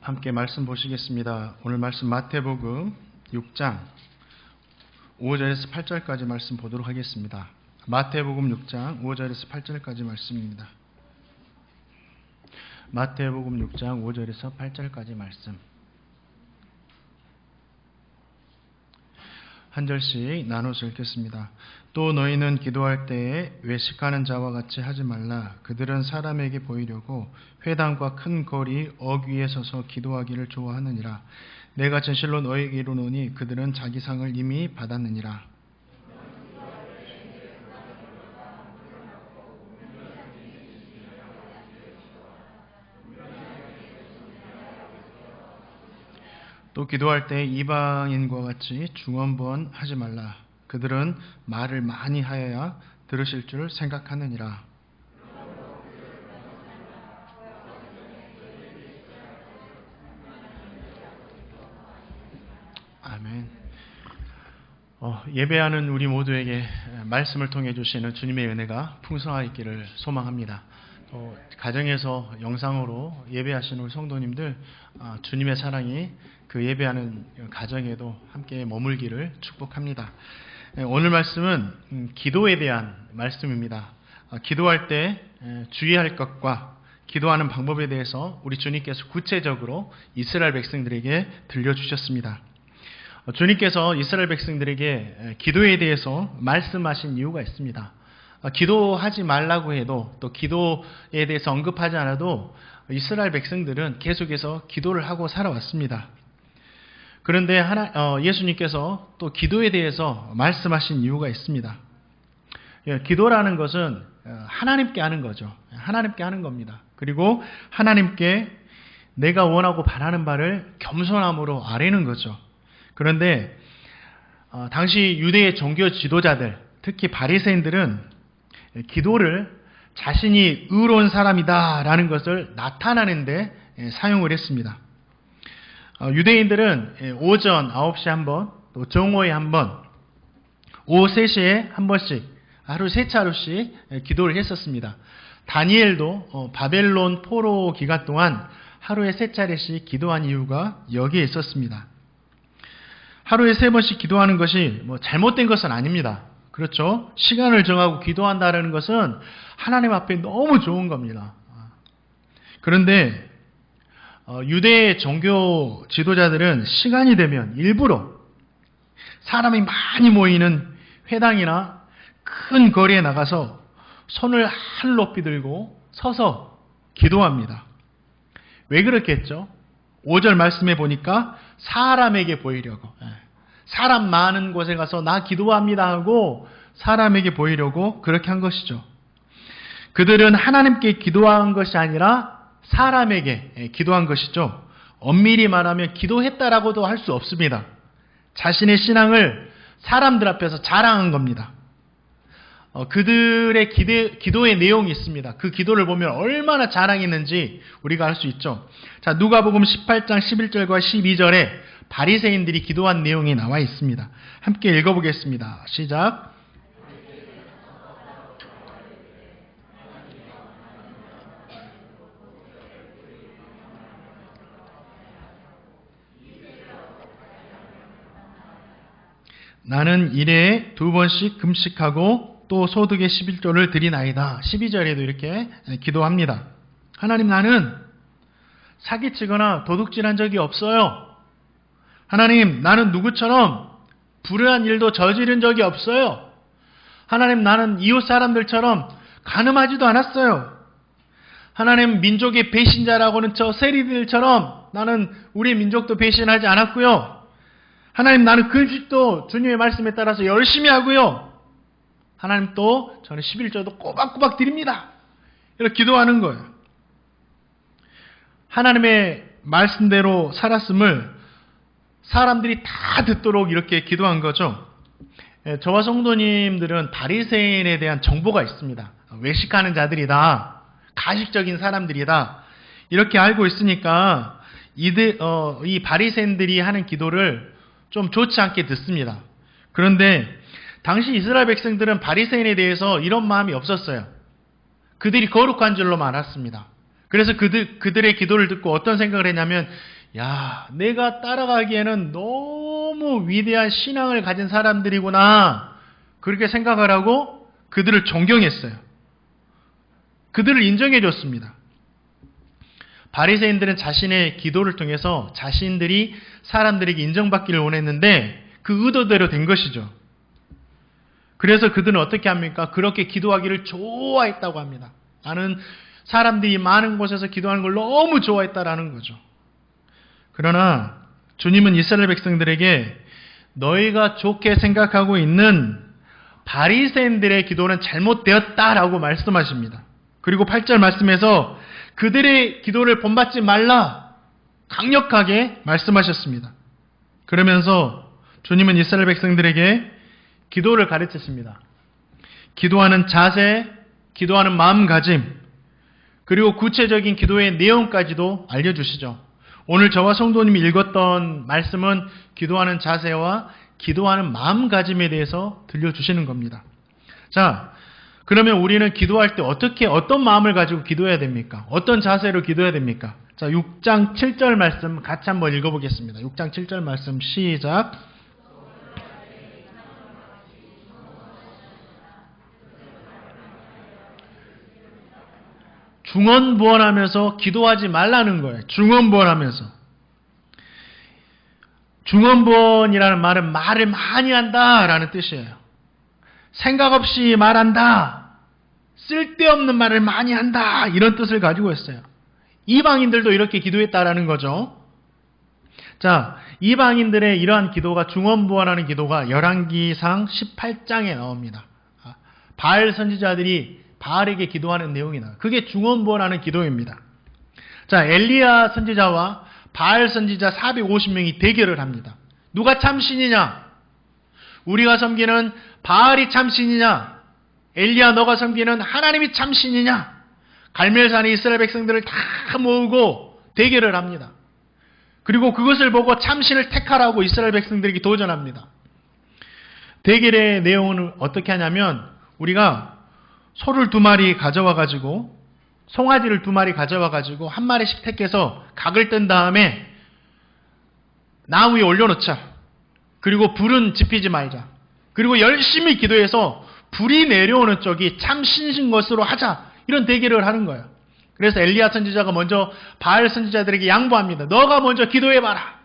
함께 말씀 보시겠습니다. 오늘 말씀 마태복음 6장 5절에서 8절까지 말씀 보도록 하겠습니다. 마태복음 6장 5절에서 8절까지 말씀입니다. 마태복음 6장 5절에서 8절까지 말씀. 한 절씩 나눠서 읽겠습니다. 또 너희는 기도할 때에 외식하는 자와 같이 하지 말라. 그들은 사람에게 보이려고 회당과 큰 거리 어귀에 서서 기도하기를 좋아하느니라. 내가 진실로 너희에게 이르노니 그들은 자기 상을 이미 받았느니라. 또 기도할 때 이방인과 같이 중언부언 하지 말라. 그들은 말을 많이 하여야 들으실 줄 생각하느니라. 아멘. 예배하는 우리 모두에게 말씀을 통해 주시는 주님의 은혜가 풍성하기를 소망합니다. 가정에서 영상으로 예배하시는 우리 성도님들, 주님의 사랑이 그 예배하는 가정에도 함께 머물기를 축복합니다. 오늘 말씀은 기도에 대한 말씀입니다. 기도할 때 주의할 것과 기도하는 방법에 대해서 우리 주님께서 구체적으로 이스라엘 백성들에게 들려주셨습니다. 주님께서 이스라엘 백성들에게 기도에 대해서 말씀하신 이유가 있습니다. 기도하지 말라고 해도, 또 기도에 대해서 언급하지 않아도 이스라엘 백성들은 계속해서 기도를 하고 살아왔습니다. 그런데 예수님께서 또 기도에 대해서 말씀하신 이유가 있습니다. 기도라는 것은 하나님께 하는 거죠. 하나님께 하는 겁니다. 그리고 하나님께 내가 원하고 바라는 바를 겸손함으로 아뢰는 거죠. 그런데 당시 유대의 종교 지도자들, 특히 바리새인들은 기도를 자신이 의로운 사람이다라는 것을 나타내는 데 사용을 했습니다. 유대인들은 오전 9시에 한 번, 또 정오에 한 번, 오후 3시에 한 번씩 하루 3차례씩 기도를 했었습니다. 다니엘도 바벨론 포로 기간 동안 하루에 3차례씩 기도한 이유가 여기에 있었습니다. 하루에 3번씩 기도하는 것이 잘못된 것은 아닙니다. 그렇죠? 시간을 정하고 기도한다는 것은 하나님 앞에 너무 좋은 겁니다. 그런데 유대 종교 지도자들은 시간이 되면 일부러 사람이 많이 모이는 회당이나 큰 거리에 나가서 손을 하늘 높이 들고 서서 기도합니다. 왜 그렇겠죠? 5절 말씀에 보니까 사람에게 보이려고, 사람 많은 곳에 가서 나 기도합니다 하고 사람에게 보이려고 그렇게 한 것이죠. 그들은 하나님께 기도한 것이 아니라 사람에게 기도한 것이죠. 엄밀히 말하면 기도했다라고도 할 수 없습니다. 자신의 신앙을 사람들 앞에서 자랑한 겁니다. 그들의 기도의 내용이 있습니다. 그 기도를 보면 얼마나 자랑했는지 우리가 알 수 있죠. 자, 누가복음 18장 11절과 12절에 바리새인들이 기도한 내용이 나와 있습니다. 함께 읽어보겠습니다. 시작. 나는 일에 2번씩 금식하고 또 소득의 11조를 드리나이다. 12절에도 이렇게 기도합니다. 하나님, 나는 사기치거나 도둑질한 적이 없어요. 하나님, 나는 누구처럼 불의한 일도 저지른 적이 없어요. 하나님, 나는 이웃 사람들처럼 간음하지도 않았어요. 하나님, 민족의 배신자라고는 저 세리들처럼 나는 우리 민족도 배신하지 않았고요. 하나님, 나는 금식도 주님의 말씀에 따라서 열심히 하고요. 하나님, 또 저는 11조도 꼬박꼬박 드립니다. 이렇게 기도하는 거예요. 하나님의 말씀대로 살았음을 사람들이 다 듣도록 이렇게 기도한 거죠. 저와 성도님들은 바리새인에 대한 정보가 있습니다. 외식하는 자들이다, 가식적인 사람들이다, 이렇게 알고 있으니까 이 바리새인들이 하는 기도를 좀 좋지 않게 듣습니다. 그런데 당시 이스라엘 백성들은 바리새인에 대해서 이런 마음이 없었어요. 그들이 거룩한 줄로만 알았습니다. 그래서 그들의 기도를 듣고 어떤 생각을 했냐면, 야, 내가 따라가기에는 너무 위대한 신앙을 가진 사람들이구나. 그렇게 생각을 하고 그들을 존경했어요. 그들을 인정해 줬습니다. 바리새인들은 자신의 기도를 통해서 자신들이 사람들에게 인정받기를 원했는데 그 의도대로 된 것이죠. 그래서 그들은 어떻게 합니까? 그렇게 기도하기를 좋아했다고 합니다. 나는 사람들이 많은 곳에서 기도하는 걸 너무 좋아했다라는 거죠. 그러나 주님은 이스라엘 백성들에게 너희가 좋게 생각하고 있는 바리새인들의 기도는 잘못되었다라고 말씀하십니다. 그리고 8절 말씀에서 그들의 기도를 본받지 말라 강력하게 말씀하셨습니다. 그러면서 주님은 이스라엘 백성들에게 기도를 가르치십니다. 기도하는 자세, 기도하는 마음가짐, 그리고 구체적인 기도의 내용까지도 알려주시죠. 오늘 저와 성도님이 읽었던 말씀은 기도하는 자세와 기도하는 마음가짐에 대해서 들려주시는 겁니다. 자, 그러면 우리는 기도할 때 어떤 마음을 가지고 기도해야 됩니까? 어떤 자세로 기도해야 됩니까? 자, 6장 7절 말씀 같이 한번 읽어보겠습니다. 6장 7절 말씀 시작. 중언부언하면서 기도하지 말라는 거예요. 중언부언하면서. 중언부언이라는 말은 말을 많이 한다라는 뜻이에요. 생각 없이 말한다. 쓸데없는 말을 많이 한다. 이런 뜻을 가지고 있어요. 이방인들도 이렇게 기도했다라는 거죠. 자, 이방인들의 이러한 기도가 중언부언하는 기도가 열왕기상 18장에 나옵니다. 바알 선지자들이 바알에게 기도하는 내용이 나와요. 그게 중언부언하는 기도입니다. 자, 엘리야 선지자와 바알 선지자 450명이 대결을 합니다. 누가 참신이냐? 우리가 섬기는 바알이 참신이냐? 엘리야 너가 섬기는 하나님이 참신이냐? 갈멜산에 이스라엘 백성들을 다 모으고 대결을 합니다. 그리고 그것을 보고 참신을 택하라고 이스라엘 백성들에게 도전합니다. 대결의 내용은 어떻게 하냐면 우리가 소를 2마리 가져와가지고 송아지를 2마리 가져와가지고 1마리씩 택해서 각을 뜬 다음에 나무 위에 올려놓자. 그리고 불은 지피지 말자. 그리고 열심히 기도해서 불이 내려오는 쪽이 참신신 것으로 하자. 이런 대결을 하는 거예요. 그래서 엘리야 선지자가 먼저 바알 선지자들에게 양보합니다. 너가 먼저 기도해봐라.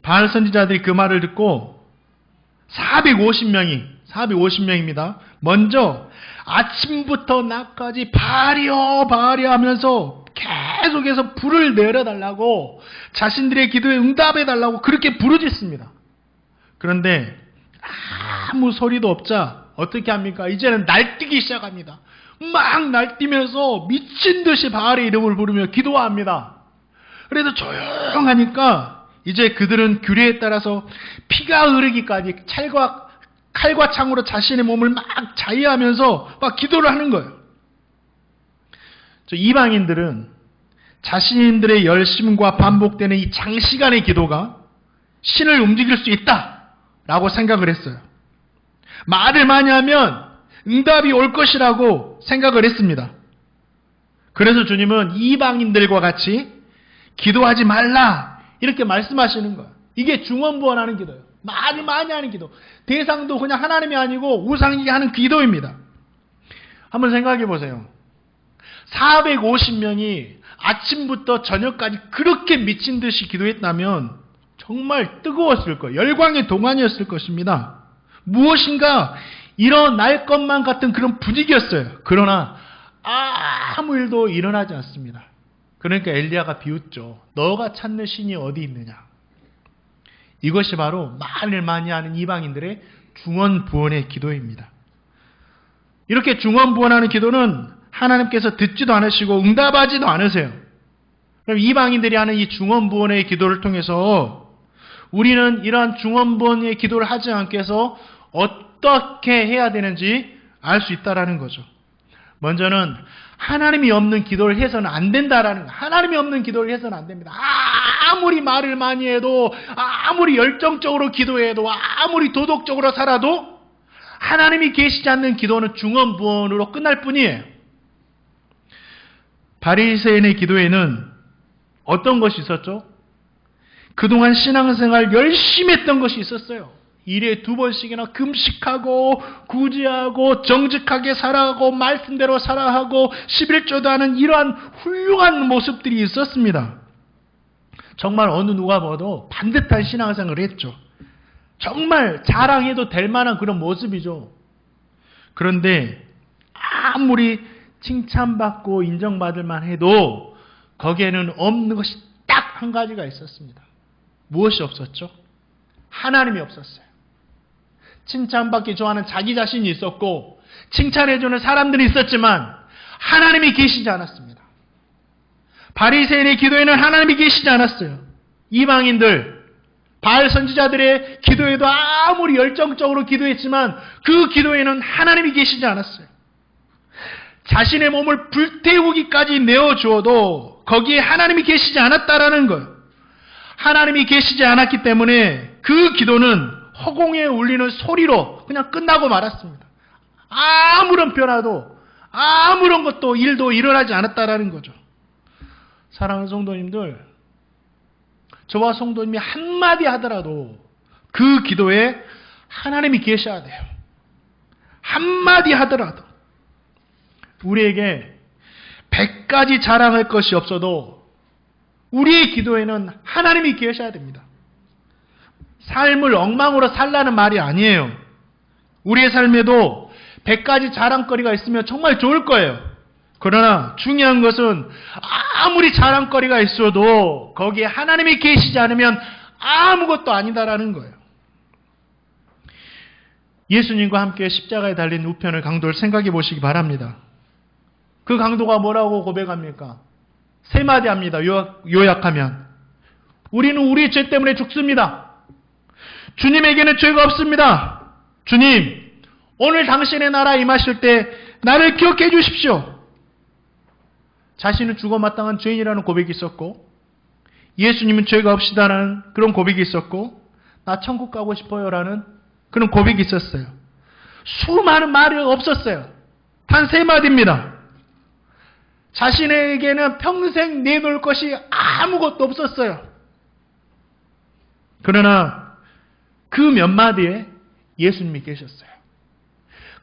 바알 선지자들이 그 말을 듣고 450명입니다. 먼저 아침부터 낮까지 바알이여 바알이여 하면서 계속해서 불을 내려달라고 자신들의 기도에 응답해달라고 그렇게 부르짖습니다. 그런데 아무 소리도 없자 어떻게 합니까? 이제는 날뛰기 시작합니다. 막 날뛰면서 미친 듯이 바알의 이름을 부르며 기도합니다. 그래서 조용하니까 이제 그들은 규례에 따라서 피가 흐르기까지 칼과 창으로 자신의 몸을 막 자위하면서 막 기도를 하는 거예요. 이방인들은 자신들의 열심과 반복되는 이 장시간의 기도가 신을 움직일 수 있다라고 생각을 했어요. 말을 많이 하면 응답이 올 것이라고 생각을 했습니다. 그래서 주님은 이방인들과 같이 기도하지 말라 이렇게 말씀하시는 거예요. 이게 중언부언하는 기도예요. 말을 많이 하는 기도. 대상도 그냥 하나님이 아니고 우상이 하는 기도입니다. 한번 생각해 보세요. 450명이 아침부터 저녁까지 그렇게 미친 듯이 기도했다면 정말 뜨거웠을 거예요. 열광의 동안이었을 것입니다. 무엇인가 일어날 것만 같은 그런 분위기였어요. 그러나 아무 일도 일어나지 않습니다. 그러니까 엘리야가 비웃죠. 너가 찾는 신이 어디 있느냐. 이것이 바로 말을 많이 하는 이방인들의 중언부언의 기도입니다. 이렇게 중언부언하는 기도는 하나님께서 듣지도 않으시고 응답하지도 않으세요. 그럼 이방인들이 하는 이 중언부언의 기도를 통해서 우리는 이러한 중언부언의 기도를 하지 않게 해서 어떻게 해야 되는지 알 수 있다라는 거죠. 먼저는 하나님이 없는 기도를 해서는 안 된다라는 거예요. 하나님이 없는 기도를 해서는 안 됩니다. 아무리 말을 많이 해도 아무리 열정적으로 기도해도 아무리 도덕적으로 살아도 하나님이 계시지 않는 기도는 중언부언으로 끝날 뿐이에요. 바리새인의 기도에는 어떤 것이 있었죠? 그동안 신앙생활 열심히 했던 것이 있었어요. 일에 2번씩이나 금식하고 구제하고 정직하게 살아가고 말씀대로 살아가고 11조도 하는 이러한 훌륭한 모습들이 있었습니다. 정말 어느 누가 봐도 반듯한 신앙생활을 했죠. 정말 자랑해도 될 만한 그런 모습이죠. 그런데 아무리 칭찬받고 인정받을 만 해도 거기에는 없는 것이 딱 한 가지가 있었습니다. 무엇이 없었죠? 하나님이 없었어요. 칭찬받기 좋아하는 자기 자신이 있었고 칭찬해주는 사람들이 있었지만 하나님이 계시지 않았습니다. 바리새인의 기도에는 하나님이 계시지 않았어요. 이방인들, 바알 선지자들의 기도에도 아무리 열정적으로 기도했지만 그 기도에는 하나님이 계시지 않았어요. 자신의 몸을 불태우기까지 내어주어도 거기에 하나님이 계시지 않았다라는 거예요. 하나님이 계시지 않았기 때문에 그 기도는 허공에 울리는 소리로 그냥 끝나고 말았습니다. 아무런 변화도 아무런 것도 일도 일어나지 않았다라는 거죠. 사랑하는 성도님들, 저와 성도님이 한마디 하더라도 그 기도에 하나님이 계셔야 돼요. 한마디 하더라도. 우리에게 100가지 자랑할 것이 없어도 우리의 기도에는 하나님이 계셔야 됩니다. 삶을 엉망으로 살라는 말이 아니에요. 우리의 삶에도 100가지 자랑거리가 있으면 정말 좋을 거예요. 그러나 중요한 것은 아무리 자랑거리가 있어도 거기에 하나님이 계시지 않으면 아무것도 아니다라는 거예요. 예수님과 함께 십자가에 달린 우편의 강도를 생각해 보시기 바랍니다. 그 강도가 뭐라고 고백합니까? 3마디 합니다. 요약하면 우리는 우리 죄 때문에 죽습니다. 주님에게는 죄가 없습니다. 주님, 오늘 당신의 나라 임하실 때 나를 기억해 주십시오. 자신은 죽어 마땅한 죄인이라는 고백이 있었고 예수님은 죄가 없시다라는 그런 고백이 있었고 나 천국 가고 싶어요라는 그런 고백이 있었어요. 수많은 말이 없었어요. 단 3마디입니다. 자신에게는 평생 내놓을 것이 아무것도 없었어요. 그러나 그 몇 마디에 예수님이 계셨어요.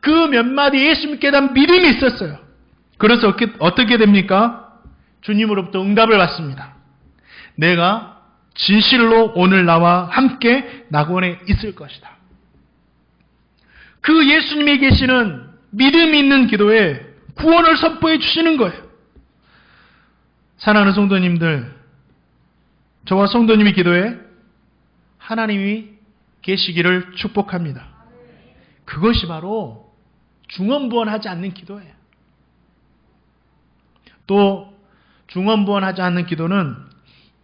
그 몇 마디에 예수님께 대한 믿음이 있었어요. 그래서 어떻게 됩니까? 주님으로부터 응답을 받습니다. 내가 진실로 오늘 나와 함께 낙원에 있을 것이다. 그 예수님이 계시는 믿음이 있는 기도에 구원을 선포해 주시는 거예요. 사랑하는 성도님들, 저와 성도님의 기도에 하나님이 계시기를 축복합니다. 그것이 바로 중언부언하지 않는 기도예요. 또 중언부언하지 않는 기도는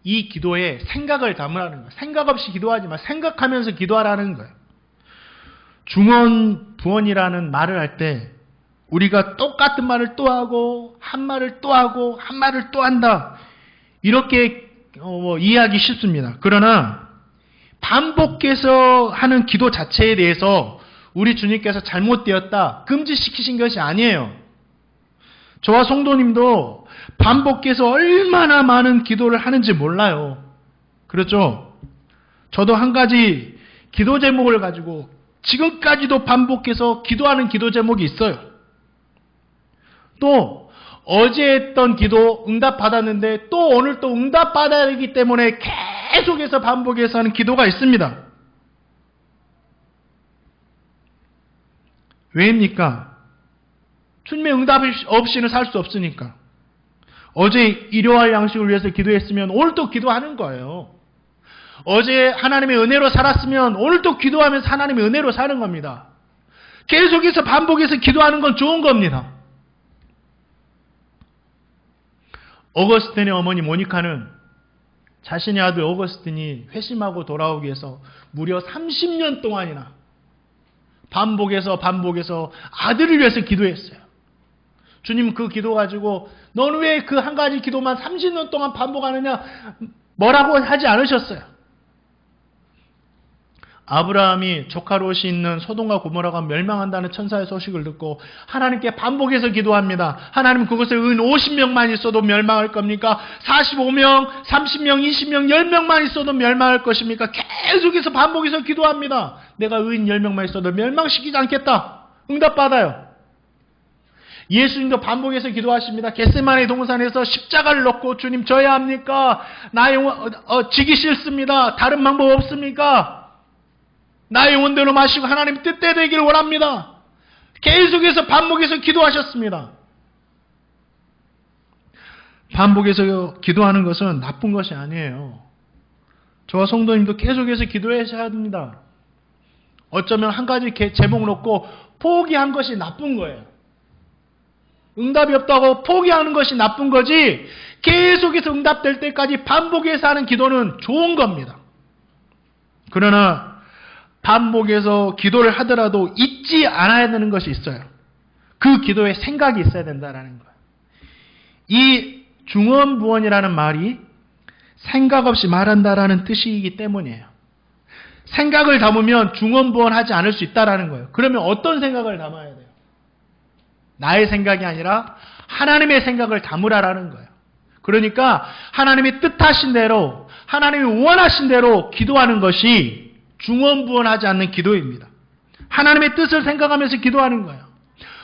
이 기도에 생각을 담으라는 거예요. 생각 없이 기도하지 마. 생각하면서 기도하라는 거예요. 중언부언이라는 말을 할 때 우리가 똑같은 말을 또 하고 한 말을 또 하고 한 말을 또 한다. 이렇게 이해하기 쉽습니다. 그러나 반복해서 하는 기도 자체에 대해서 우리 주님께서 잘못되었다, 금지시키신 것이 아니에요. 저와 성도님도 반복해서 얼마나 많은 기도를 하는지 몰라요. 그렇죠? 저도 한 가지 기도 제목을 가지고 지금까지도 반복해서 기도하는 기도 제목이 있어요. 또 어제 했던 기도 응답받았는데 또 오늘 또 응답받아야 되기 때문에 계속해서 반복해서 하는 기도가 있습니다. 왜입니까? 주님의 응답 없이는 살 수 없으니까. 어제 일용할 양식을 위해서 기도했으면 오늘 또 기도하는 거예요. 어제 하나님의 은혜로 살았으면 오늘 또 기도하면서 하나님의 은혜로 사는 겁니다. 계속해서 반복해서 기도하는 건 좋은 겁니다. 어거스틴의 어머니 모니카는 자신의 아들 어거스틴이 회심하고 돌아오기 위해서 무려 30년 동안이나 반복해서 아들을 위해서 기도했어요. 주님 그 기도 가지고 너는 왜 그 한 가지 기도만 30년 동안 반복하느냐 뭐라고 하지 않으셨어요. 아브라함이 조카 롯이 있는 소돔과 고모라가 멸망한다는 천사의 소식을 듣고 하나님께 반복해서 기도합니다. 하나님, 그곳에 은 50명만 있어도 멸망할 겁니까? 45명, 30명, 20명, 10명만 있어도 멸망할 것입니까? 계속해서 반복해서 기도합니다. 내가 은 10명만 있어도 멸망시키지 않겠다. 응답받아요. 예수님도 반복해서 기도하십니다. 겟세마네 동산에서 십자가를 놓고 주님, 져야 합니까? 나의 지기 싫습니다. 다른 방법 없습니까? 나의 원대로 마시고 하나님 뜻대로 되기를 원합니다. 계속해서 반복해서 기도하셨습니다. 반복해서 기도하는 것은 나쁜 것이 아니에요. 저와 성도님도 계속해서 기도하셔야 합니다. 어쩌면 한 가지 제목 놓고 포기한 것이 나쁜 거예요. 응답이 없다고 포기하는 것이 나쁜 거지, 계속해서 응답될 때까지 반복해서 하는 기도는 좋은 겁니다. 그러나 반복해서 기도를 하더라도 잊지 않아야 되는 것이 있어요. 그 기도에 생각이 있어야 된다는 거예요. 이 중언부언이라는 말이 생각 없이 말한다라는 뜻이기 때문이에요. 생각을 담으면 중언부언하지 않을 수 있다는 거예요. 그러면 어떤 생각을 담아야 돼요? 나의 생각이 아니라 하나님의 생각을 담으라라는 거예요. 그러니까 하나님이 뜻하신 대로, 하나님이 원하신 대로 기도하는 것이 중언부언하지 않는 기도입니다. 하나님의 뜻을 생각하면서 기도하는 거예요.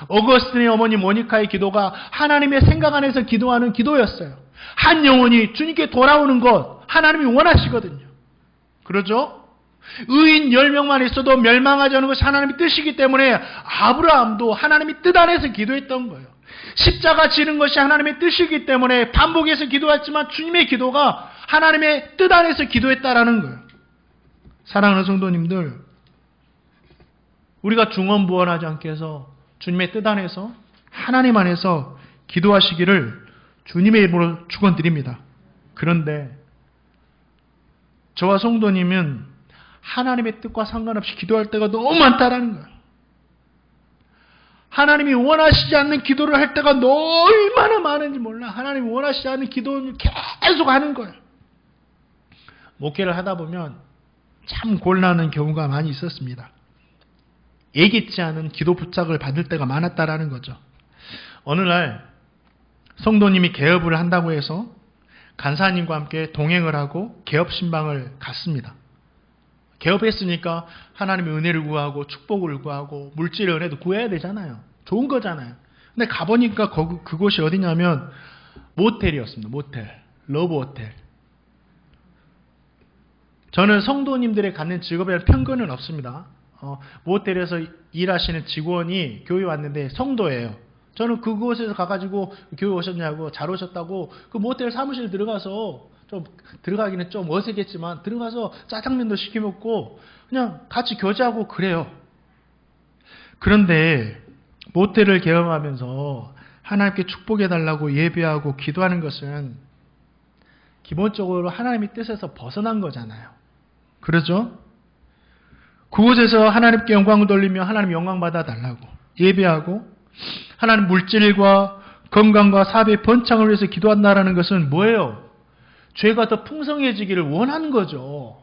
어거스틴의 어머니 모니카의 기도가 하나님의 생각 안에서 기도하는 기도였어요. 한 영혼이 주님께 돌아오는 것 하나님이 원하시거든요. 그러죠? 의인 10명만 있어도 멸망하지 않는 것이 하나님의 뜻이기 때문에 아브라함도 하나님의 뜻 안에서 기도했던 거예요. 십자가 지는 것이 하나님의 뜻이기 때문에 반복해서 기도했지만 주님의 기도가 하나님의 뜻 안에서 기도했다라는 거예요. 사랑하는 성도님들, 우리가 중언부언하지 않게 해서 주님의 뜻 안에서, 하나님 안에서 기도하시기를 주님의 이름으로 축원드립니다. 그런데 저와 성도님은 하나님의 뜻과 상관없이 기도할 때가 너무 많다라는 거예요. 하나님이 원하시지 않는 기도를 할 때가 얼마나 많은지 몰라. 하나님이 원하시지 않는 기도를 계속 하는 거예요. 목회를 하다 보면 참 곤란한 경우가 많이 있었습니다. 예기치 않은 기도 부탁을 받을 때가 많았다라는 거죠. 어느 날 성도님이 개업을 한다고 해서 간사님과 함께 동행을 하고 개업 신방을 갔습니다. 개업했으니까 하나님의 은혜를 구하고 축복을 구하고 물질의 은혜도 구해야 되잖아요. 좋은 거잖아요. 근데 가보니까 그곳이 어디냐면 모텔이었습니다. 모텔. 러브 호텔. 저는 성도님들의 갖는 직업에 대한 편견은 없습니다. 모텔에서 일하시는 직원이 교회 왔는데 성도예요. 저는 그곳에서 가가지고 교회 오셨냐고, 잘 오셨다고 그 모텔 사무실 들어가서, 좀 들어가기는 좀 어색했지만 들어가서 짜장면도 시켜 먹고 그냥 같이 교제하고 그래요. 그런데 모텔을 개업하면서 하나님께 축복해달라고 예배하고 기도하는 것은 기본적으로 하나님의 뜻에서 벗어난 거잖아요. 그러죠? 그곳에서 하나님께 영광을 돌리며 하나님 영광 받아달라고 예배하고 하나님 물질과 건강과 사업의 번창을 위해서 기도한다라는 것은 뭐예요? 죄가 더 풍성해지기를 원하는 거죠.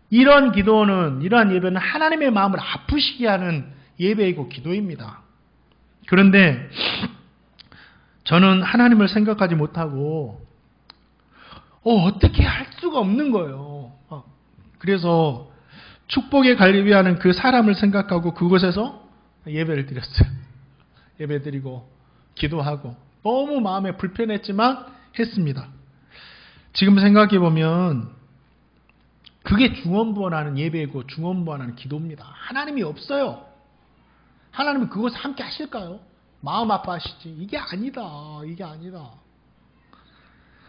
이러한 기도는, 이러한 예배는 하나님의 마음을 아프시게 하는 예배이고 기도입니다. 그런데 저는 하나님을 생각하지 못하고 어떻게 할 수가 없는 거예요. 그래서 축복의 갈비하는 그 사람을 생각하고 그곳에서 예배를 드렸어요. 예배 드리고 기도하고 너무 마음에 불편했지만 했습니다. 지금 생각해 보면 그게 중언부언하는 예배이고 중언부언하는 기도입니다. 하나님이 없어요. 하나님은 그것을 함께 하실까요? 마음 아파하시지. 이게 아니다. 이게 아니다.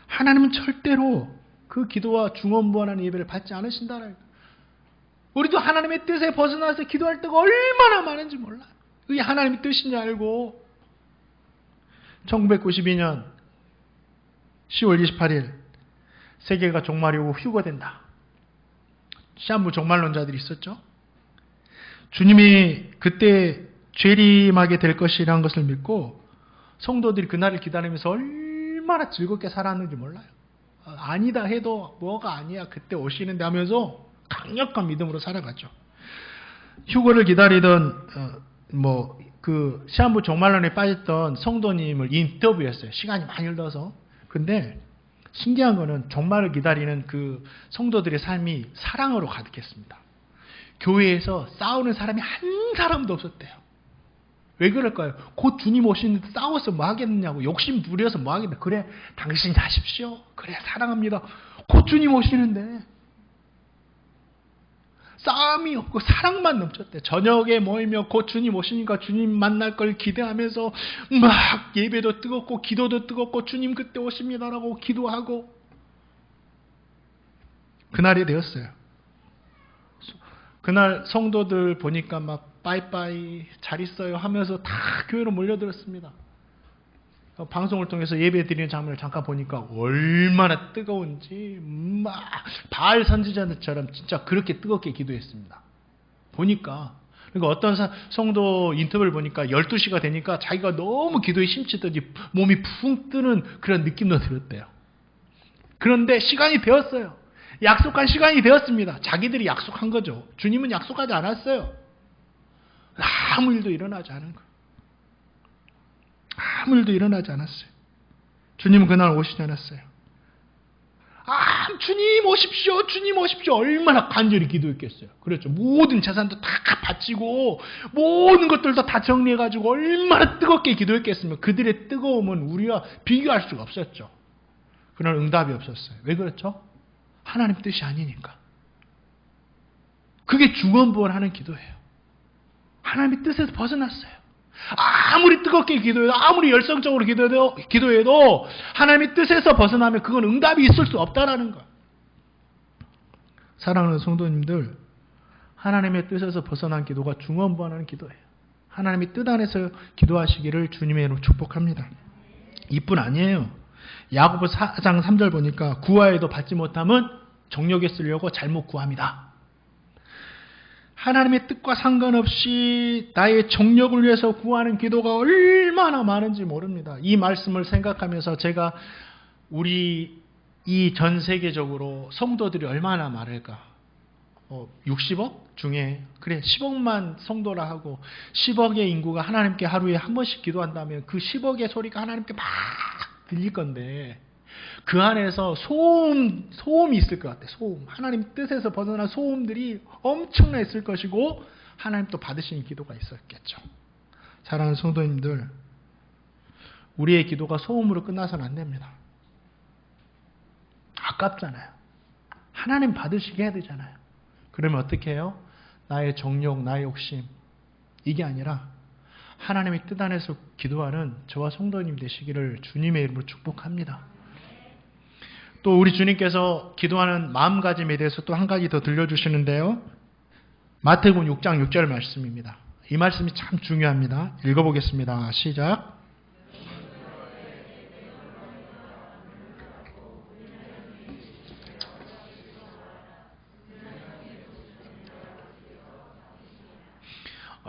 하나님은 절대로 그 기도와 중언부언하는 예배를 받지 않으신다는. 우리도 하나님의 뜻에 벗어나서 기도할 때가 얼마나 많은지 몰라요. 그게 하나님의 뜻인지 알고 1992년 10월 28일 세계가 종말이 오고 휴거된다. 시한부 종말론자들이 있었죠. 주님이 그때 재림하게 될 것이라는 것을 믿고 성도들이 그날을 기다리면서 얼마나 즐겁게 살았는지 몰라요. 아니다 해도 뭐가 아니야 그때 오시는데 하면서 강력한 믿음으로 살아가죠. 휴거를 기다리던 그 시한부 종말론에 빠졌던 성도님을 인터뷰했어요. 시간이 많이 흘러서. 근데 신기한 거는 종말을 기다리는 그 성도들의 삶이 사랑으로 가득했습니다. 교회에서 싸우는 사람이 한 사람도 없었대요. 왜 그럴까요? 곧 주님 오시는데 싸워서 뭐 하겠느냐고, 욕심 부려서 뭐 하겠냐. 그래, 당신이 하십시오. 그래, 사랑합니다. 곧 주님 오시는데. 싸움이 없고 사랑만 넘쳤대. 저녁에 모이며 곧 주님 오시니까 주님 만날 걸 기대하면서 막 예배도 뜨겁고 기도도 뜨겁고 주님 그때 오십니다라고 기도하고 그날이 되었어요. 그날 성도들 보니까 막 빠이빠이 잘 있어요 하면서 다 교회로 몰려들었습니다. 방송을 통해서 예배 드리는 장면을 잠깐 보니까 얼마나 뜨거운지 막 바알 선지자들처럼 진짜 그렇게 뜨겁게 기도했습니다. 보니까 그러니까 어떤 성도 인터뷰를 보니까 12시가 되니까 자기가 너무 기도에 심취했더니 몸이 붕 뜨는 그런 느낌도 들었대요. 그런데 시간이 되었어요. 약속한 시간이 되었습니다. 자기들이 약속한 거죠. 주님은 약속하지 않았어요. 아무 일도 일어나지 않은 거예요. 아무 일도 일어나지 않았어요. 주님은 그날 오시지 않았어요. 주님 오십시오. 주님 오십시오. 얼마나 간절히 기도했겠어요. 그렇죠. 모든 재산도 다 바치고 모든 것들도 다 정리해가지고 얼마나 뜨겁게 기도했겠으면 그들의 뜨거움은 우리와 비교할 수가 없었죠. 그날 응답이 없었어요. 왜 그렇죠? 하나님 뜻이 아니니까. 그게 중언부언하는 기도예요. 하나님의 뜻에서 벗어났어요. 아무리 뜨겁게 기도해도 아무리 열성적으로 기도해도 하나님의 뜻에서 벗어나면 그건 응답이 있을 수 없다라는 거예요. 사랑하는 성도님들, 하나님의 뜻에서 벗어난 기도가 중언부언하는 기도예요. 하나님의 뜻 안에서 기도하시기를 주님의 이름으로 축복합니다. 이뿐 아니에요. 야고보 4장 3절 보니까 구하여도 받지 못함은 정욕에 쓰려고 잘못 구합니다. 하나님의 뜻과 상관없이 나의 정욕을 위해서 구하는 기도가 얼마나 많은지 모릅니다. 이 말씀을 생각하면서 제가 우리 이 전 세계적으로 성도들이 얼마나 많을까? 60억 중에 그래 10억만 성도라 하고 10억의 인구가 하나님께 하루에 한 번씩 기도한다면 그 10억의 소리가 하나님께 막 들릴 건데 그 안에서 소음이 있을 것 같아요. 소음. 하나님 뜻에서 벗어난 소음들이 엄청나 있을 것이고 하나님 또 받으시는 기도가 있었겠죠. 사랑하는 성도님들, 우리의 기도가 소음으로 끝나서는 안 됩니다. 아깝잖아요. 하나님 받으시게 해야 되잖아요. 그러면 어떻게 해요? 나의 정욕, 나의 욕심 이게 아니라 하나님의 뜻 안에서 기도하는 저와 성도님 되시기를 주님의 이름으로 축복합니다. 또 우리 주님께서 기도하는 마음가짐에 대해서 또 한 가지 더 들려주시는데요. 마태복음 6장 6절 말씀입니다. 이 말씀이 참 중요합니다. 읽어보겠습니다. 시작.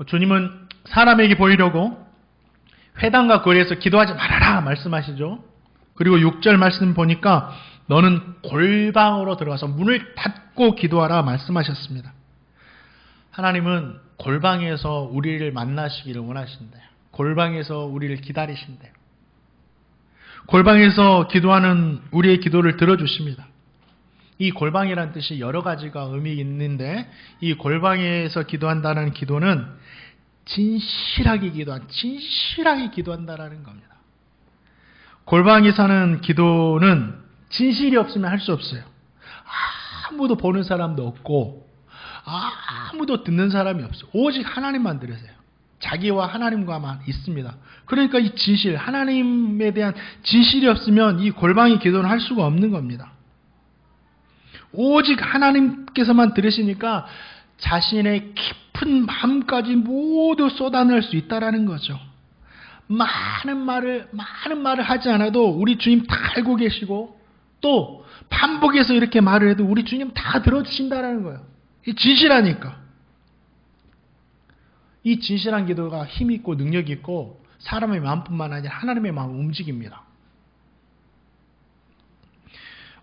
주님은 사람에게 보이려고 회당과 거리에서 기도하지 말아라 말씀하시죠. 그리고 6절 말씀 보니까 너는 골방으로 들어가서 문을 닫고 기도하라 말씀하셨습니다. 하나님은 골방에서 우리를 만나시기를 원하신대요. 골방에서 우리를 기다리신대요. 골방에서 기도하는 우리의 기도를 들어주십니다. 이 골방이라는 뜻이 여러 가지가 의미 있는데 이 골방에서 기도한다는 기도는 진실하게 기도한다라는 겁니다. 골방에서 하는 기도는 진실이 없으면 할 수 없어요. 아무도 보는 사람도 없고 아무도 듣는 사람이 없어요. 오직 하나님만 들으세요. 자기와 하나님과만 있습니다. 그러니까 이 진실, 하나님에 대한 진실이 없으면 이 골방의 기도는 할 수가 없는 겁니다. 오직 하나님께서만 들으시니까 자신의 깊은 마음까지 모두 쏟아낼 수 있다라는 거죠. 많은 말을 하지 않아도 우리 주님 다 알고 계시고 또 반복해서 이렇게 말을 해도 우리 주님 다 들어주신다라는 거예요. 이 진실하니까. 이 진실한 기도가 힘 있고 능력 있고 사람의 마음뿐만 아니라 하나님의 마음을 움직입니다.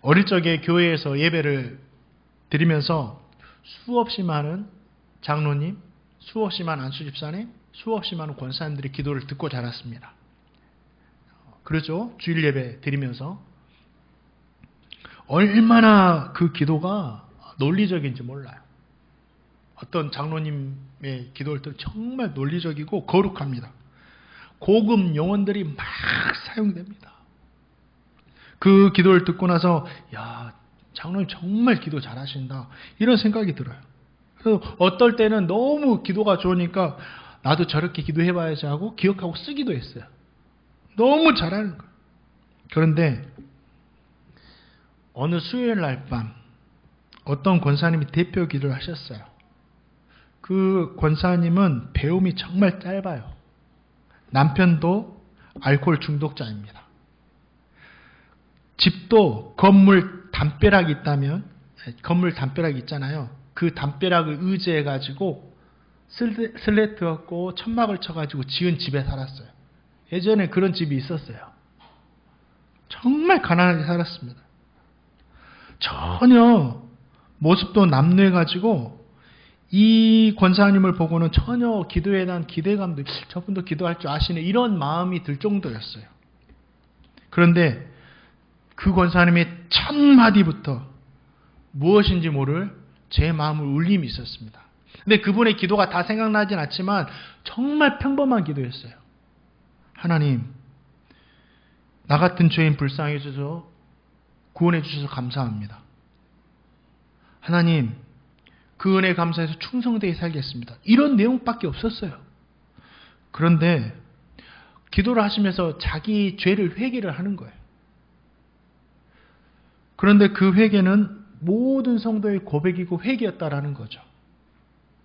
어릴 적에 교회에서 예배를 드리면서 수없이 많은 장로님, 수없이 많은 안수 집사님, 수없이 많은 권사님들이 기도를 듣고 자랐습니다. 그렇죠? 주일 예배 드리면서 얼마나 그 기도가 논리적인지 몰라요. 어떤 장로님의 기도를 들으면 정말 논리적이고 거룩합니다. 고급 용어들이 막 사용됩니다. 그 기도를 듣고 나서 야, 장로님 정말 기도 잘하신다 이런 생각이 들어요. 그래서 어떨 때는 너무 기도가 좋으니까 나도 저렇게 기도해봐야지 하고 기억하고 쓰기도 했어요. 너무 잘하는 거예요. 그런데 어느 수요일 날 밤 어떤 권사님이 대표 기도를 하셨어요. 그 권사님은 배움이 정말 짧아요. 남편도 알코올 중독자입니다. 집도 건물 담벼락이 있다면, 건물 담벼락이 있잖아요. 그 담벼락을 의지해가지고 슬레트 갖고 천막을 쳐가지고 지은 집에 살았어요. 예전에 그런 집이 있었어요. 정말 가난하게 살았습니다. 전혀 모습도 남루해가지고 이 권사님을 보고는 전혀 기도에 대한 기대감도 저분도 기도할 줄 아시네 이런 마음이 들 정도였어요. 그런데 그 권사님의 첫 마디부터 무엇인지 모를 제 마음을 울림이 있었습니다. 근데 그분의 기도가 다 생각나진 않지만 정말 평범한 기도였어요. 하나님, 나 같은 죄인 불쌍해 주셔서 구원해 주셔서 감사합니다. 하나님, 그 은혜 감사해서 충성되게 살겠습니다. 이런 내용밖에 없었어요. 그런데 기도를 하시면서 자기 죄를 회개를 하는 거예요. 그런데 그 회개는 모든 성도의 고백이고 회개였다라는 거죠.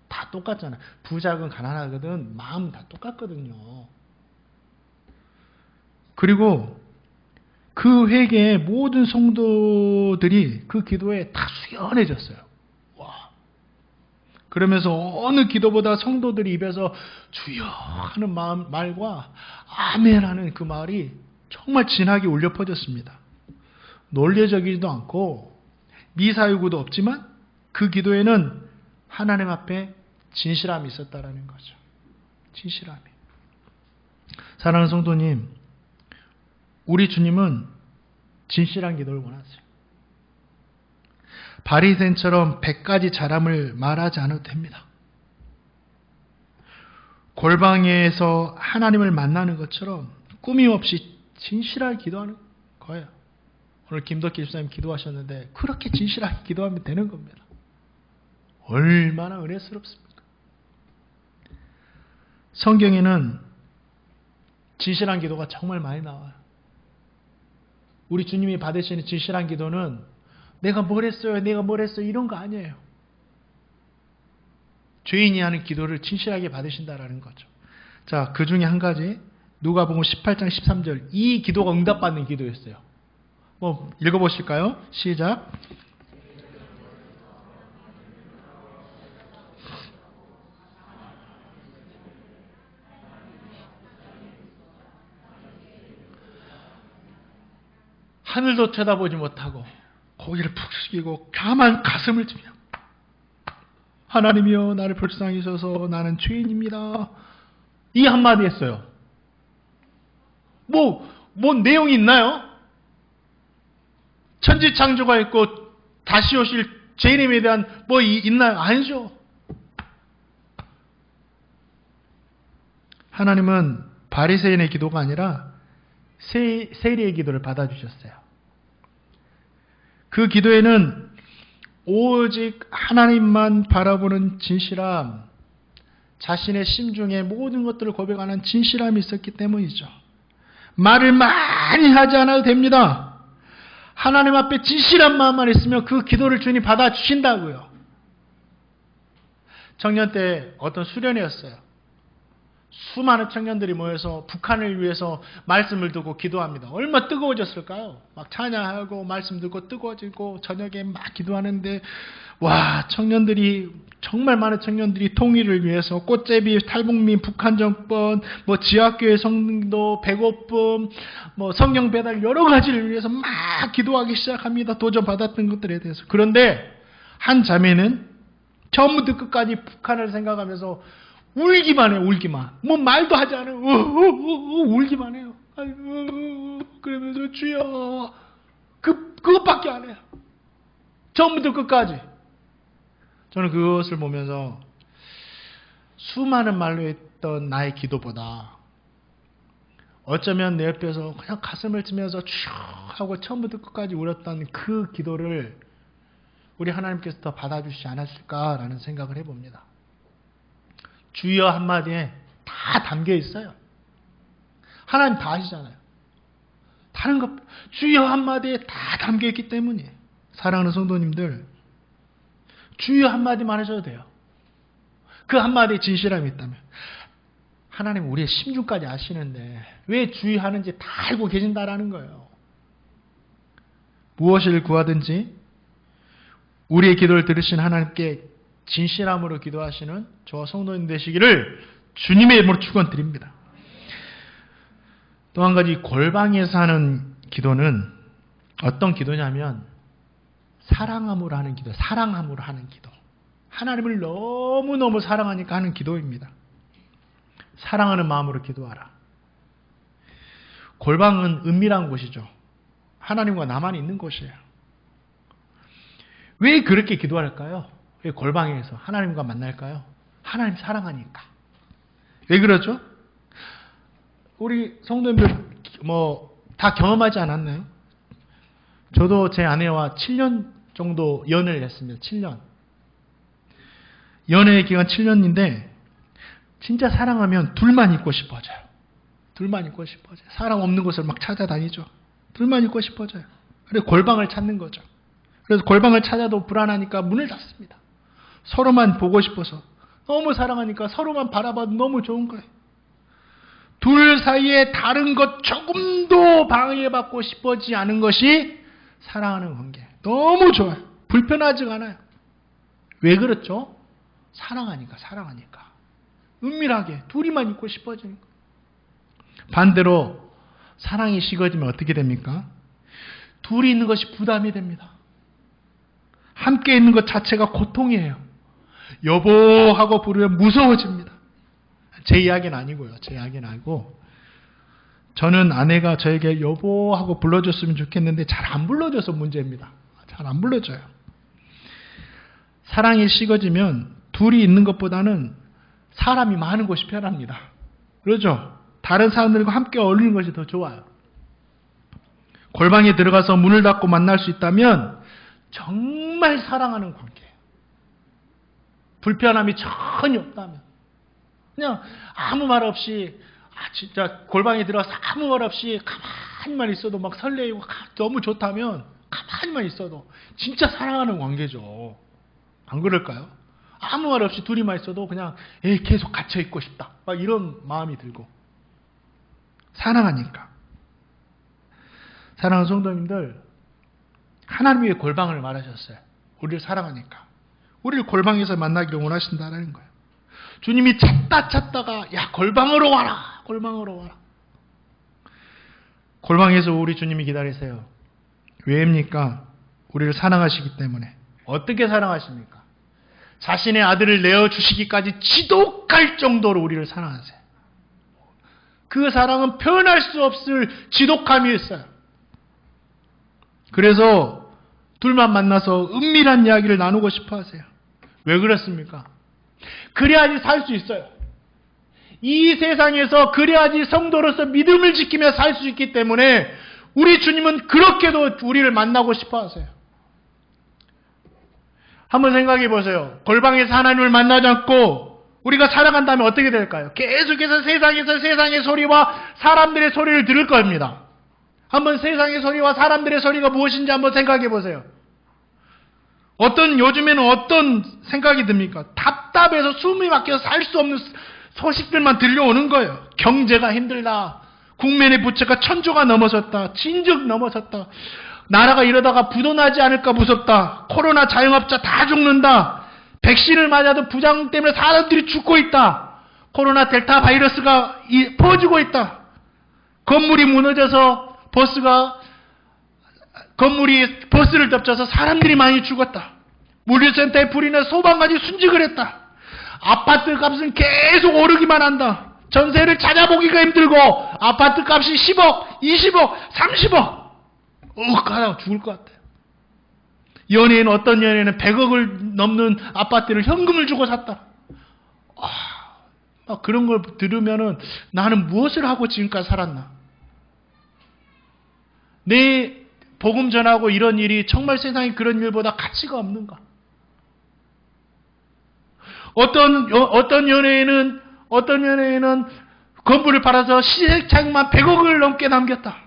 다 똑같잖아요. 부자건 가난하거든 마음은 다 똑같거든요. 그리고 그 회개에 모든 성도들이 그 기도에 다 수연해졌어요. 와. 그러면서 어느 기도보다 성도들이 입에서 주여 하는 말과 아멘 하는 그 말이 정말 진하게 울려 퍼졌습니다. 논리적이지도 않고 미사유구도 없지만 그 기도에는 하나님 앞에 진실함이 있었다라는 거죠. 진실함이. 사랑하는 성도님, 우리 주님은 진실한 기도를 원하세요. 바리새인처럼 100가지 잘함을 말하지 않아도 됩니다. 골방에서 하나님을 만나는 것처럼 꾸밈 없이 진실하게 기도하는 거예요. 오늘 김덕기 집사님 기도하셨는데 그렇게 진실하게 기도하면 되는 겁니다. 얼마나 은혜스럽습니까? 성경에는 진실한 기도가 정말 많이 나와요. 우리 주님이 받으시는 진실한 기도는 내가 뭘 했어요, 내가 뭘 했어요 이런 거 아니에요. 죄인이 하는 기도를 진실하게 받으신다라는 거죠. 자, 그 중에 한 가지 누가복음 18장 13절 이 기도가 응답받는 기도였어요. 읽어보실까요? 시작. 하늘도 쳐다보지 못하고 고개를 푹 숙이고 가만 가슴을 치며 하나님이여 나를 불쌍히 여셔서 나는 죄인입니다. 이 한마디 했어요. 뭔 내용이 있나요? 천지창조가 있고 다시 오실 죄인임에 대한 있나요? 아니죠. 하나님은 바리새인의 기도가 아니라 세리의 기도를 받아주셨어요. 그 기도에는 오직 하나님만 바라보는 진실함, 자신의 심중에 모든 것들을 고백하는 진실함이 있었기 때문이죠. 말을 많이 하지 않아도 됩니다. 하나님 앞에 진실한 마음만 있으면 그 기도를 주님 받아주신다고요. 청년 때 어떤 수련회였어요. 수많은 청년들이 모여서 북한을 위해서 말씀을 듣고 기도합니다. 얼마나 뜨거워졌을까요? 막 찬양하고 말씀 듣고 뜨거워지고 저녁에 막 기도하는데 와, 청년들이 정말 많은 청년들이 통일을 위해서 꽃제비, 탈북민, 북한 정권, 지하교회 성도, 배고픔, 성경 배달 여러 가지를 위해서 막 기도하기 시작합니다. 도전받았던 것들에 대해서. 그런데 한 자매는 처음부터 끝까지 북한을 생각하면서 울기만 해요. 울기만. 뭐 말도 하지 않아요. 울기만 해요. 그러면서 주여 그것밖에 안 해요. 처음부터 끝까지. 저는 그것을 보면서 수많은 말로 했던 나의 기도보다 어쩌면 내 옆에서 그냥 가슴을 치면서 쭉 하고 처음부터 끝까지 울었던 그 기도를 우리 하나님께서 더 받아주시지 않았을까라는 생각을 해봅니다. 주여 한마디에 다 담겨 있어요. 하나님 다 아시잖아요. 다른 것 주여 한마디에 다 담겨 있기 때문이에요. 사랑하는 성도님들, 주여 한마디만 하셔도 돼요. 그 한마디에 진실함이 있다면. 하나님 우리의 심중까지 아시는데 왜 주의하는지 다 알고 계신다라는 거예요. 무엇을 구하든지 우리의 기도를 들으신 하나님께 진실함으로 기도하시는 저와 성도님 되시기를 주님의 이름으로 축원드립니다. 또 한 가지 골방에서 하는 기도는 어떤 기도냐면 사랑함으로 하는 기도, 사랑함으로 하는 기도. 하나님을 너무너무 사랑하니까 하는 기도입니다. 사랑하는 마음으로 기도하라. 골방은 은밀한 곳이죠. 하나님과 나만 있는 곳이에요. 왜 그렇게 기도할까요? 왜 골방에서 하나님과 만날까요? 하나님 사랑하니까. 왜 그러죠? 우리 성도님들 다 경험하지 않았나요? 저도 제 아내와 7년 정도 연애를 했습니다. 7년. 연애 기간 7년인데 진짜 사랑하면 둘만 있고 싶어져요. 둘만 있고 싶어져요. 사랑 없는 곳을 막 찾아다니죠. 둘만 있고 싶어져요. 그래서 골방을 찾는 거죠. 그래서 골방을 찾아도 불안하니까 문을 닫습니다. 서로만 보고 싶어서. 너무 사랑하니까 서로만 바라봐도 너무 좋은 거예요. 둘 사이에 다른 것 조금도 방해받고 싶어지지 않은 것이 사랑하는 관계. 너무 좋아요. 불편하지가 않아요. 왜 그렇죠? 사랑하니까. 은밀하게 둘이만 있고 싶어지니까. 반대로 사랑이 식어지면 어떻게 됩니까? 둘이 있는 것이 부담이 됩니다. 함께 있는 것 자체가 고통이에요. 여보 하고 부르면 무서워집니다. 제 이야기는 아니고요. 제 이야기는 아니고 저는 아내가 저에게 여보 하고 불러줬으면 좋겠는데 잘 안 불러줘서 문제입니다. 잘 안 불러줘요. 사랑이 식어지면 둘이 있는 것보다는 사람이 많은 곳이 편합니다. 그렇죠? 다른 사람들과 함께 어울리는 것이 더 좋아요. 골방에 들어가서 문을 닫고 만날 수 있다면 정말 사랑하는 관계예요. 불편함이 전혀 없다면. 그냥 아무 말 없이 진짜 골방에 들어가서 아무 말 없이 가만히만 있어도 막 설레이고 너무 좋다면 가만히만 있어도 진짜 사랑하는 관계죠. 안 그럴까요? 아무 말 없이 둘이만 있어도 그냥 계속 갇혀 있고 싶다. 막 이런 마음이 들고. 사랑하니까. 사랑하는 성도님들, 하나님의 골방을 말하셨어요. 우리를 사랑하니까. 우리를 골방에서 만나기를 원하신다는 거예요. 주님이 찾다가 야 골방으로 와라. 골방으로 와라. 골방에서 우리 주님이 기다리세요. 왜입니까? 우리를 사랑하시기 때문에. 어떻게 사랑하십니까? 자신의 아들을 내어주시기까지 지독할 정도로 우리를 사랑하세요. 그 사랑은 표현할 수 없을 지독함이 있어요. 그래서 둘만 만나서 은밀한 이야기를 나누고 싶어 하세요. 왜 그렇습니까? 그래야지 살 수 있어요. 이 세상에서 그래야지 성도로서 믿음을 지키며 살 수 있기 때문에 우리 주님은 그렇게도 우리를 만나고 싶어 하세요. 한번 생각해 보세요. 골방에서 하나님을 만나지 않고 우리가 살아간다면 어떻게 될까요? 계속해서 세상에서 세상의 소리와 사람들의 소리를 들을 겁니다. 한번 세상의 소리와 사람들의 소리가 무엇인지 한번 생각해 보세요. 요즘에는 어떤 생각이 듭니까? 답답해서 숨이 막혀서 살 수 없는 소식들만 들려오는 거예요. 경제가 힘들다. 국민의 부채가 1,000조가 넘어섰다. 진즉 넘어섰다. 나라가 이러다가 부도나지 않을까 무섭다. 코로나 자영업자 다 죽는다. 백신을 맞아도 부작 때문에 사람들이 죽고 있다. 코로나 델타 바이러스가 퍼지고 있다. 건물이 무너져서 버스를 덮쳐서 사람들이 많이 죽었다. 물류센터에 불이 나 소방관이 순직을 했다. 아파트 값은 계속 오르기만 한다. 전세를 찾아보기가 힘들고 아파트 값이 10억, 20억, 30억 하다가 죽을 것 같아요. 어떤 연예인은 100억을 넘는 아파트를 현금을 주고 샀다. 막 그런 걸 들으면은 나는 무엇을 하고 지금까지 살았나? 내 복음 전하고 이런 일이 정말 세상에 그런 일보다 가치가 없는가? 어떤 연예인은 건물을 팔아서 시세차익만 100억을 넘게 남겼다.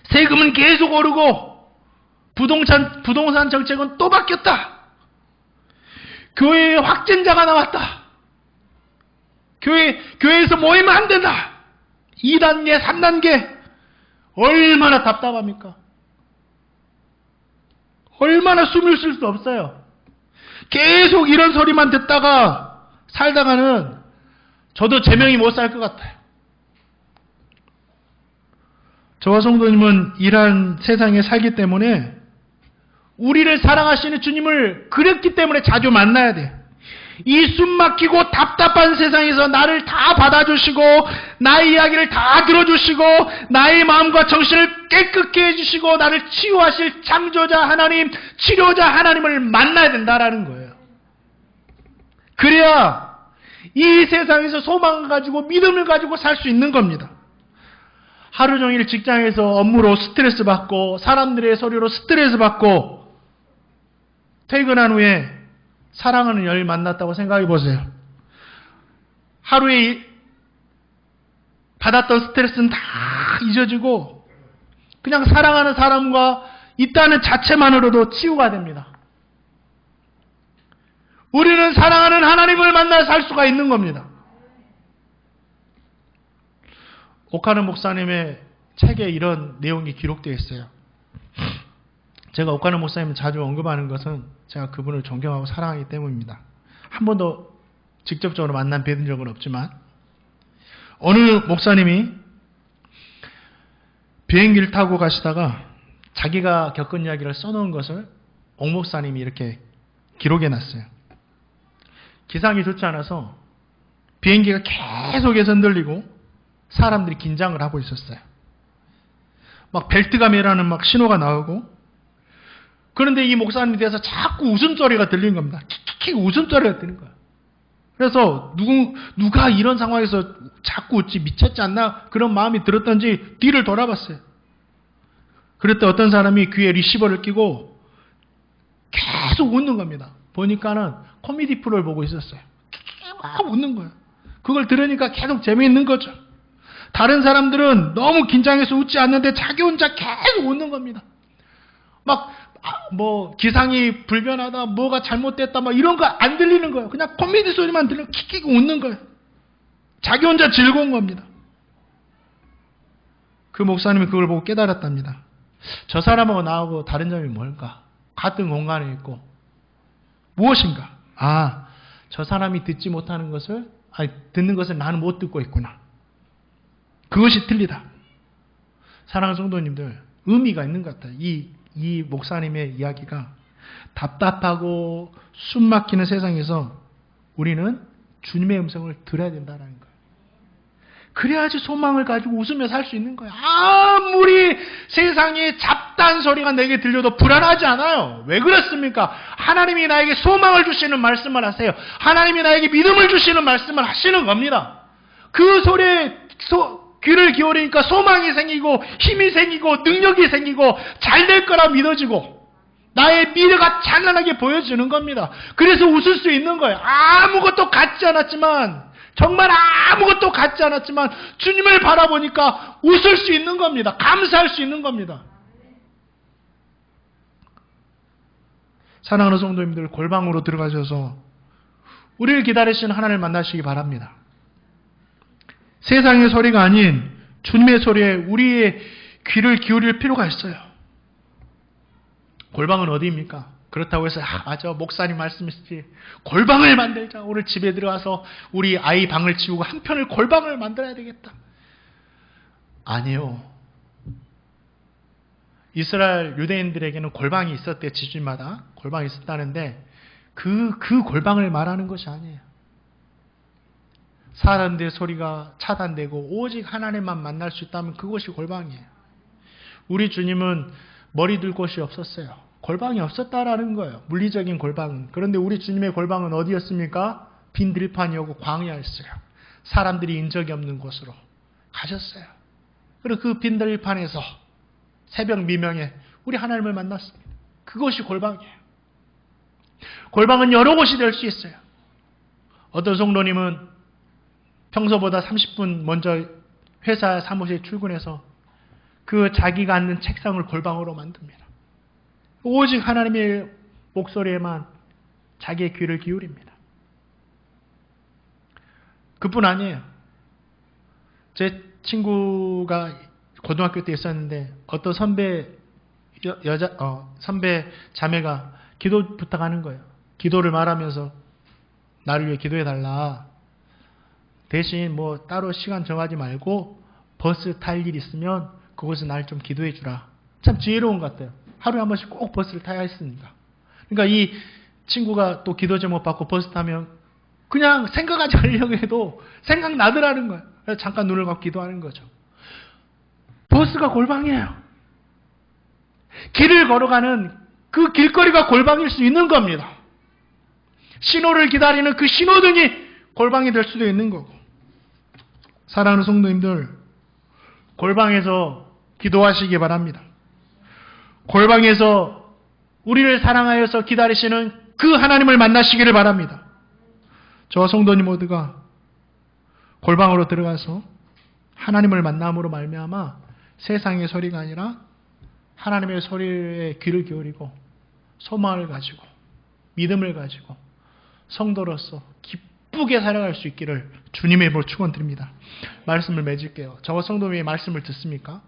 세금은 계속 오르고 부동산 정책은 또 바뀌었다. 교회에 확진자가 나왔다. 교회에서 모이면 안 된다. 2단계, 3단계. 얼마나 답답합니까? 얼마나 숨을 쉴 수 없어요. 계속 이런 소리만 듣다가 살다가는 저도 제명이 못 살 것 같아요. 저와 성도님은 이러한 세상에 살기 때문에 우리를 사랑하시는 주님을 그랬기 때문에 자주 만나야 돼. 이 숨막히고 답답한 세상에서 나를 다 받아주시고 나의 이야기를 다 들어주시고 나의 마음과 정신을 깨끗게 해주시고 나를 치유하실 창조자 하나님, 치료자 하나님을 만나야 된다라는 거예요. 그래야 이 세상에서 소망을 가지고 믿음을 가지고 살 수 있는 겁니다. 하루 종일 직장에서 업무로 스트레스 받고 사람들의 소리로 스트레스 받고 퇴근한 후에 사랑하는 여인을 만났다고 생각해 보세요. 하루에 받았던 스트레스는 다 잊어지고 그냥 사랑하는 사람과 있다는 자체만으로도 치유가 됩니다. 우리는 사랑하는 하나님을 만나 살 수가 있는 겁니다. 오카는 목사님의 책에 이런 내용이 기록되어 있어요. 제가 오카는 목사님을 자주 언급하는 것은 제가 그분을 존경하고 사랑하기 때문입니다. 한 번도 직접적으로 만난 뵌 적은 없지만 어느 목사님이 비행기를 타고 가시다가 자기가 겪은 이야기를 써놓은 것을 옥 목사님이 이렇게 기록해놨어요. 기상이 좋지 않아서 비행기가 계속해서 흔들리고 사람들이 긴장을 하고 있었어요. 막 벨트가 매라는 막 신호가 나오고 그런데 이 목사님에 대해서 자꾸 웃음소리가 들리는 겁니다. 킥킥 웃음소리가 들리는 거예요. 그래서 누가 이런 상황에서 자꾸 웃지 미쳤지 않나 그런 마음이 들었던지 뒤를 돌아봤어요. 그랬더니 어떤 사람이 귀에 리시버를 끼고 계속 웃는 겁니다. 보니까는 코미디 프로를 보고 있었어요. 막 웃는 거예요. 그걸 들으니까 계속 재미있는 거죠. 다른 사람들은 너무 긴장해서 웃지 않는데 자기 혼자 계속 웃는 겁니다. 막 기상이 불변하다, 뭐가 잘못됐다, 막 이런 거 안 들리는 거예요. 그냥 코미디 소리만 들리면 킥킥 웃는 거예요. 자기 혼자 즐거운 겁니다. 그 목사님이 그걸 보고 깨달았답니다. 저 사람하고 나하고 다른 점이 뭘까? 같은 공간에 있고 무엇인가? 저 사람이 듣지 못하는 것을, 듣는 것을 나는 못 듣고 있구나. 그것이 틀리다. 사랑하는 성도님들, 의미가 있는 것 같아요. 이 목사님의 이야기가 답답하고 숨막히는 세상에서 우리는 주님의 음성을 들어야 된다는 거예요. 그래야지 소망을 가지고 웃으며 살 수 있는 거예요. 아무리 세상에 잡다한 소리가 내게 들려도 불안하지 않아요. 왜 그렇습니까? 하나님이 나에게 소망을 주시는 말씀을 하세요. 하나님이 나에게 믿음을 주시는 말씀을 하시는 겁니다. 그 소리에 귀를 기울이니까 소망이 생기고 힘이 생기고 능력이 생기고 잘 될 거라 믿어지고 나의 미래가 찬란하게 보여지는 겁니다. 그래서 웃을 수 있는 거예요. 아무것도 같지 않았지만, 정말 아무것도 같지 않았지만 주님을 바라보니까 웃을 수 있는 겁니다. 감사할 수 있는 겁니다. 사랑하는 성도님들, 골방으로 들어가셔서 우리를 기다리시는 하나님을 만나시기 바랍니다. 세상의 소리가 아닌 주님의 소리에 우리의 귀를 기울일 필요가 있어요. 골방은 어디입니까? 그렇다고 해서 맞아, 목사님 말씀이시지, 골방을 만들자. 오늘 집에 들어가서 우리 아이 방을 치우고 한편을 골방을 만들어야 되겠다. 아니요. 이스라엘 유대인들에게는 골방이 있었대. 집집마다 골방이 있었다는데 그 골방을 말하는 것이 아니에요. 사람들의 소리가 차단되고 오직 하나님만 만날 수 있다면 그것이 골방이에요. 우리 주님은 머리 둘 곳이 없었어요. 골방이 없었다라는 거예요. 물리적인 골방은. 그런데 우리 주님의 골방은 어디였습니까? 빈 들판이었고 광야였어요. 사람들이 인 적이 없는 곳으로 가셨어요. 그리고 그 빈 들판에서 새벽 미명에 우리 하나님을 만났습니다. 그것이 골방이에요. 골방은 여러 곳이 될 수 있어요. 어떤 성도님은 평소보다 30분 먼저 회사 사무실에 출근해서 그 자기가 앉는 책상을 골방으로 만듭니다. 오직 하나님의 목소리에만 자기의 귀를 기울입니다. 그뿐 아니에요. 제 친구가 고등학교 때 있었는데 어떤 선배 자매가 기도 부탁하는 거예요. 기도를 말하면서 나를 위해 기도해달라. 대신 뭐 따로 시간 정하지 말고 버스 탈 일 있으면 그곳에 날 좀 기도해 주라. 참 지혜로운 것 같아요. 하루에 한 번씩 꼭 버스를 타야 했으니까. 그러니까 이 친구가 또 기도 제목 받고 버스 타면 그냥 생각하지 않으려고 해도 생각나더라는 거예요. 그래서 잠깐 눈을 감고 기도하는 거죠. 버스가 골방이에요. 길을 걸어가는 그 길거리가 골방일 수 있는 겁니다. 신호를 기다리는 그 신호등이 골방이 될 수도 있는 거고. 사랑하는 성도님들, 골방에서 기도하시기 바랍니다. 골방에서 우리를 사랑하여서 기다리시는 그 하나님을 만나시기를 바랍니다. 저와 성도님 모두가 골방으로 들어가서 하나님을 만남으로 말미암아 세상의 소리가 아니라 하나님의 소리에 귀를 기울이고 소망을 가지고 믿음을 가지고 성도로서 기쁘게 살아갈 수 있기를 주님의 이름으로 축원드립니다. 말씀을 맺을게요. 저와 성도님의 말씀을 듣습니까?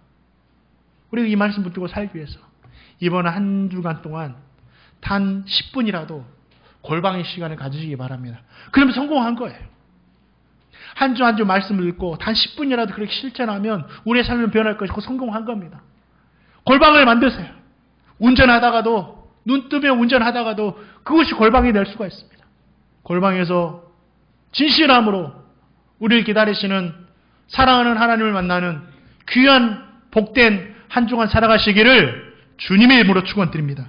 우리가 이 말씀 붙들고 살기 위해서 이번 한 주간 동안 단 10분이라도 골방의 시간을 가지시기 바랍니다. 그러면 성공한 거예요. 한 주 한 주 말씀을 듣고 단 10분이라도 그렇게 실천하면 우리의 삶은 변할 것이고 성공한 겁니다. 골방을 만드세요. 운전하다가도 눈 뜨면 운전하다가도 그것이 골방이 될 수가 있습니다. 골방에서 진실함으로 우리를 기다리시는 사랑하는 하나님을 만나는 귀한 복된 한 주간 살아가시기를 주님의 이름으로 축원드립니다.